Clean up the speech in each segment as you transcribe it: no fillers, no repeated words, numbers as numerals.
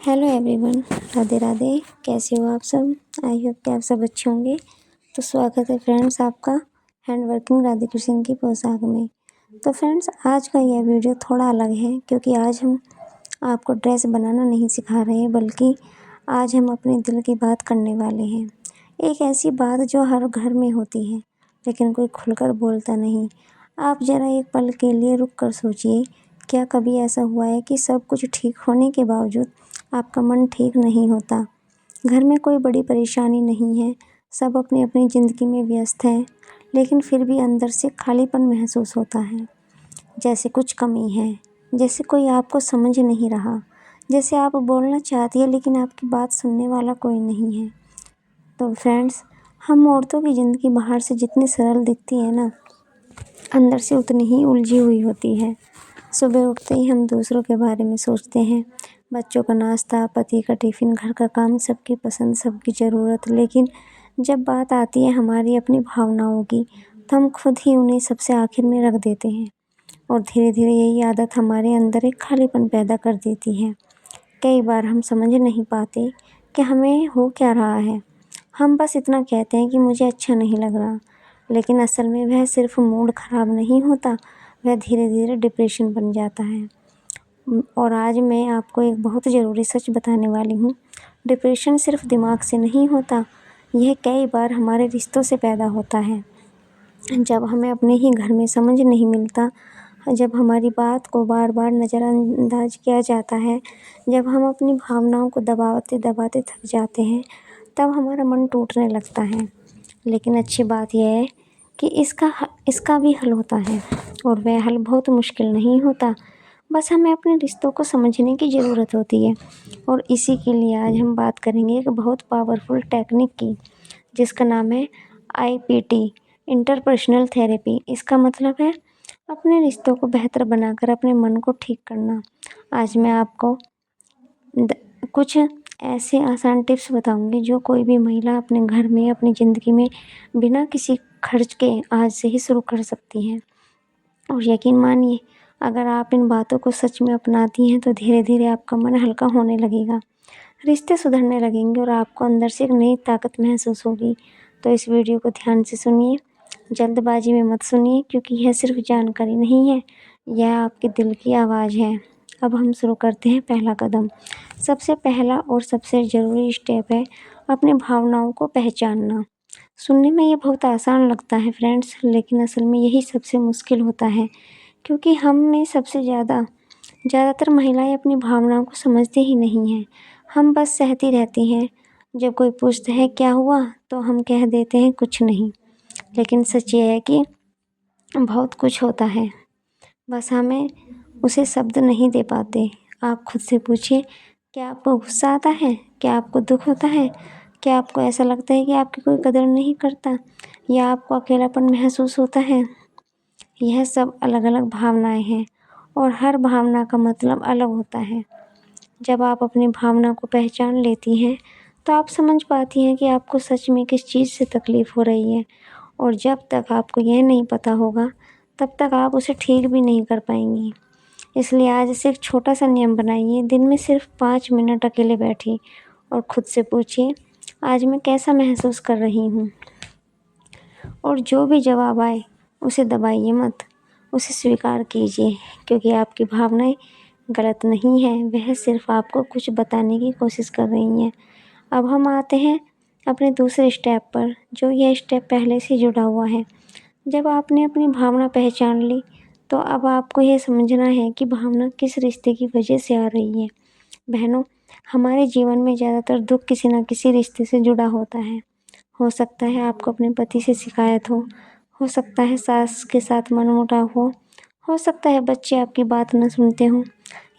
Hello everyone, Radhe Radhe. कैसे हो आप सब? आई होप कि आप सब अच्छे होंगे। तो स्वागत है फ्रेंड्स आपका हैंड वर्किंग राधे कृष्ण की पोशाक में। तो फ्रेंड्स, आज का यह वीडियो थोड़ा अलग है क्योंकि आज हम आपको ड्रेस बनाना नहीं सिखा रहे हैं, बल्कि आज हम अपने दिल की बात करने वाले हैं। एक ऐसी बात जो हर घर में होती है लेकिन कोई खुलकर बोलता नहीं। आप ज़रा एक पल के लिए रुक कर सोचिए, क्या कभी ऐसा हुआ है कि सब कुछ ठीक होने के बावजूद आपका मन ठीक नहीं होता? घर में कोई बड़ी परेशानी नहीं है, सब अपनी अपनी ज़िंदगी में व्यस्त हैं, लेकिन फिर भी अंदर से खालीपन महसूस होता है, जैसे कुछ कमी है, जैसे कोई आपको समझ नहीं रहा, जैसे आप बोलना चाहती है लेकिन आपकी बात सुनने वाला कोई नहीं है। तो फ्रेंड्स, हम औरतों की ज़िंदगी बाहर से जितनी सरल दिखती है ना, अंदर से उतनी ही उलझी हुई होती है। सुबह उठते ही हम दूसरों के बारे में सोचते हैं, बच्चों का नाश्ता, पति का टिफ़िन, घर का काम, सबकी पसंद, सबकी ज़रूरत। लेकिन जब बात आती है हमारी अपनी भावनाओं की, तो हम खुद ही उन्हें सबसे आखिर में रख देते हैं और धीरे धीरे यही आदत हमारे अंदर एक खालीपन पैदा कर देती है। कई बार हम समझ नहीं पाते कि हमें हो क्या रहा है। हम बस इतना कहते हैं कि मुझे अच्छा नहीं लग रहा, लेकिन असल में वह सिर्फ मूड ख़राब नहीं होता, वह धीरे धीरे डिप्रेशन बन जाता है। और आज मैं आपको एक बहुत ज़रूरी सच बताने वाली हूँ। डिप्रेशन सिर्फ दिमाग से नहीं होता, यह कई बार हमारे रिश्तों से पैदा होता है। जब हमें अपने ही घर में समझ नहीं मिलता, जब हमारी बात को बार बार नज़रअंदाज किया जाता है, जब हम अपनी भावनाओं को दबाते दबाते थक जाते हैं, तब हमारा मन टूटने लगता है। लेकिन अच्छी बात यह है कि इसका भी हल होता है, और वह हल बहुत मुश्किल नहीं होता। बस हमें अपने रिश्तों को समझने की ज़रूरत होती है। और इसी के लिए आज हम बात करेंगे एक बहुत पावरफुल टेक्निक की, जिसका नाम है IPT, इंटरपर्सनल थेरेपी। इसका मतलब है अपने रिश्तों को बेहतर बनाकर अपने मन को ठीक करना। आज मैं आपको कुछ ऐसे आसान टिप्स बताऊंगी जो कोई भी महिला अपने घर में, अपनी ज़िंदगी में बिना किसी खर्च के आज से ही शुरू कर सकती हैं। और यकीन मानिए, अगर आप इन बातों को सच में अपनाती हैं तो धीरे धीरे आपका मन हल्का होने लगेगा, रिश्ते सुधरने लगेंगे और आपको अंदर से एक नई ताकत महसूस होगी। तो इस वीडियो को ध्यान से सुनिए, जल्दबाजी में मत सुनिए, क्योंकि यह सिर्फ जानकारी नहीं है, यह आपके दिल की आवाज़ है। अब हम शुरू करते हैं। पहला कदम, सबसे पहला और सबसे ज़रूरी स्टेप है अपनी भावनाओं को पहचानना। सुनने में ये बहुत आसान लगता है फ्रेंड्स, लेकिन असल में यही सबसे मुश्किल होता है, क्योंकि हम में सबसे ज़्यादातर महिलाएं अपनी भावनाओं को समझती ही नहीं हैं। हम बस सहती रहती हैं। जब कोई पूछता है क्या हुआ, तो हम कह देते हैं कुछ नहीं। लेकिन सच ये है कि बहुत कुछ होता है, बस हमें उसे शब्द नहीं दे पाते। आप खुद से पूछिए, क्या आपको गुस्सा आता है? क्या आपको दुख होता है? क्या आपको ऐसा लगता है कि आपकी कोई कदर नहीं करता, या आपको अकेलापन महसूस होता है? यह सब अलग अलग भावनाएं हैं और हर भावना का मतलब अलग होता है। जब आप अपनी भावना को पहचान लेती हैं तो आप समझ पाती हैं कि आपको सच में किस चीज़ से तकलीफ़ हो रही है। और जब तक आपको यह नहीं पता होगा, तब तक आप उसे ठीक भी नहीं कर पाएंगी। इसलिए आज से एक छोटा सा नियम बनाइए, दिन में सिर्फ 5 मिनट अकेले बैठिए और खुद से पूछिए, आज मैं कैसा महसूस कर रही हूँ। और जो भी जवाब आए उसे दबाइए मत, उसे स्वीकार कीजिए, क्योंकि आपकी भावनाएं गलत नहीं हैं, वह सिर्फ आपको कुछ बताने की कोशिश कर रही हैं। अब हम आते हैं अपने दूसरे स्टेप पर, जो यह स्टेप पहले से जुड़ा हुआ है। जब आपने अपनी भावना पहचान ली, तो अब आपको यह समझना है कि भावना किस रिश्ते की वजह से आ रही है। बहनों, हमारे जीवन में ज़्यादातर दुख किसी न किसी रिश्ते से जुड़ा होता है। हो सकता है आपको अपने पति से शिकायत हो सकता है सास के साथ मनमुटाव हो सकता है बच्चे आपकी बात न सुनते हों,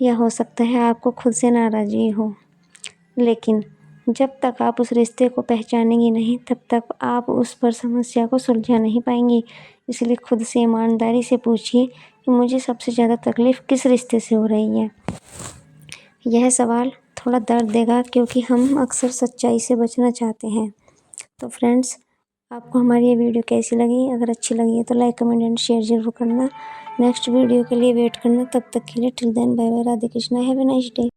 या हो सकता है आपको खुद से नाराज़गी हो। लेकिन जब तक आप उस रिश्ते को पहचानेंगी नहीं, तब तक आप उस पर समस्या को सुलझा नहीं पाएंगी। इसलिए खुद से ईमानदारी से पूछिए कि मुझे सबसे ज़्यादा तकलीफ़ किस रिश्ते से हो रही है। यह सवाल थोड़ा दर्द देगा, क्योंकि हम अक्सर सच्चाई से बचना चाहते हैं। तो फ्रेंड्स, आपको हमारी ये वीडियो कैसी लगी? अगर अच्छी लगी है तो लाइक, कमेंट एंड शेयर ज़रूर करना। नेक्स्ट वीडियो के लिए वेट करना। तब तक के लिए till then bye bye. Radhe Krishna. Have a nice day.